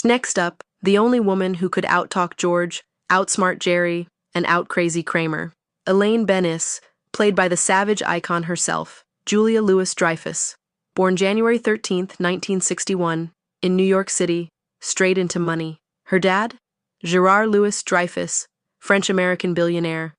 Next up, the only woman who could outtalk George, outsmart Jerry, and outcrazy Kramer. Elaine Benes, played by the savage icon herself, Julia Louis-Dreyfus. Born January 13th, 1961, in New York City, straight into money. Her dad? Gerard Louis-Dreyfus, French-American billionaire.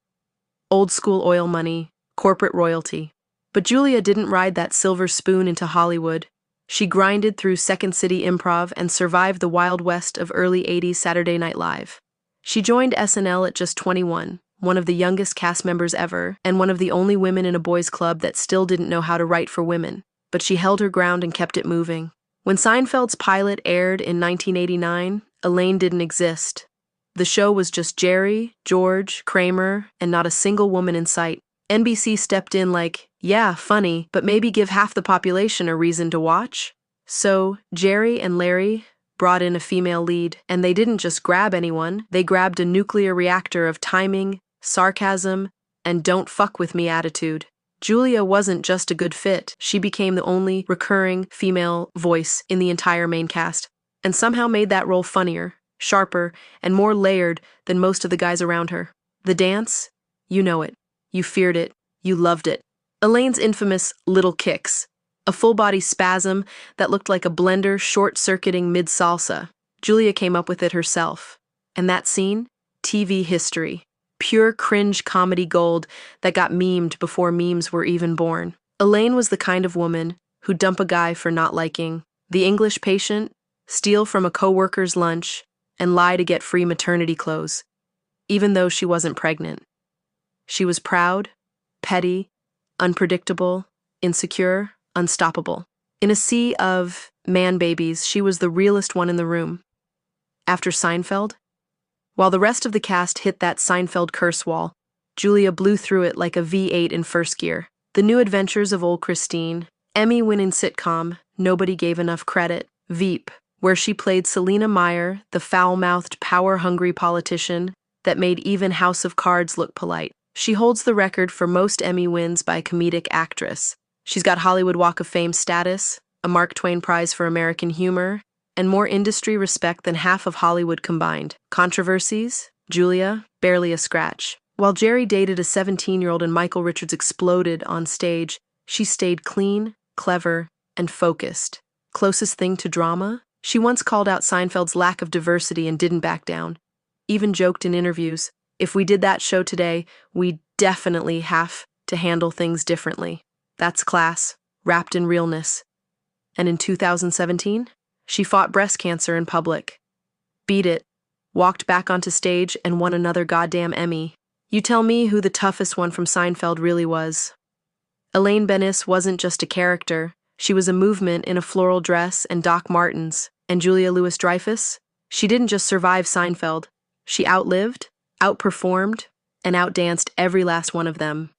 Old-school oil money, corporate royalty. But Julia didn't ride that silver spoon into Hollywood. She grinded through Second City Improv and survived the Wild West of early 80s Saturday Night Live. She joined SNL at just 21, one of the youngest cast members ever, and one of the only women in a boys' club that still didn't know how to write for women. But she held her ground and kept it moving. When Seinfeld's pilot aired in 1989, Elaine didn't exist. The show was just Jerry, George, Kramer, and not a single woman in sight. NBC stepped in like, yeah, funny, but maybe give half the population a reason to watch. So Jerry and Larry brought in a female lead, and they didn't just grab anyone, they grabbed a nuclear reactor of timing, sarcasm, and don't fuck with me attitude. Julia wasn't just a good fit, she became the only recurring female voice in the entire main cast, and somehow made that role funnier, sharper, and more layered than most of the guys around her. The dance? You know it. You feared it. You loved it. Elaine's infamous little kicks, a full-body spasm that looked like a blender short-circuiting mid-salsa. Julia came up with it herself. And that scene? TV history. Pure cringe comedy gold that got memed before memes were even born. Elaine was the kind of woman who'd dump a guy for not liking the English patient, steal from a coworker's lunch, and lie to get free maternity clothes, even though she wasn't pregnant. She was proud, petty, unpredictable, insecure, unstoppable. In a sea of man-babies, she was the realest one in the room. After Seinfeld, while the rest of the cast hit that Seinfeld curse wall, Julia blew through it like a V8 in first gear. The New Adventures of Old Christine, Emmy-winning sitcom, Nobody Gave Enough Credit, Veep, where she played Selena Meyer, the foul-mouthed, power-hungry politician that made even House of Cards look polite. She holds the record for most Emmy wins by a comedic actress. She's got Hollywood Walk of Fame status, a Mark Twain Prize for American Humor, and more industry respect than half of Hollywood combined. Controversies? Julia, barely a scratch. While Jerry dated a 17-year-old and Michael Richards exploded on stage, she stayed clean, clever, and focused. Closest thing to drama? She once called out Seinfeld's lack of diversity and didn't back down. Even joked in interviews, if we did that show today, we'd definitely have to handle things differently. That's class, wrapped in realness. And in 2017, she fought breast cancer in public. Beat it, walked back onto stage, and won another goddamn Emmy. You tell me who the toughest one from Seinfeld really was. Elaine Benes wasn't just a character. She was a movement in a floral dress and Doc Martens. And Julia Louis-Dreyfus? She didn't just survive Seinfeld. She outlived, outperformed, and outdanced every last one of them.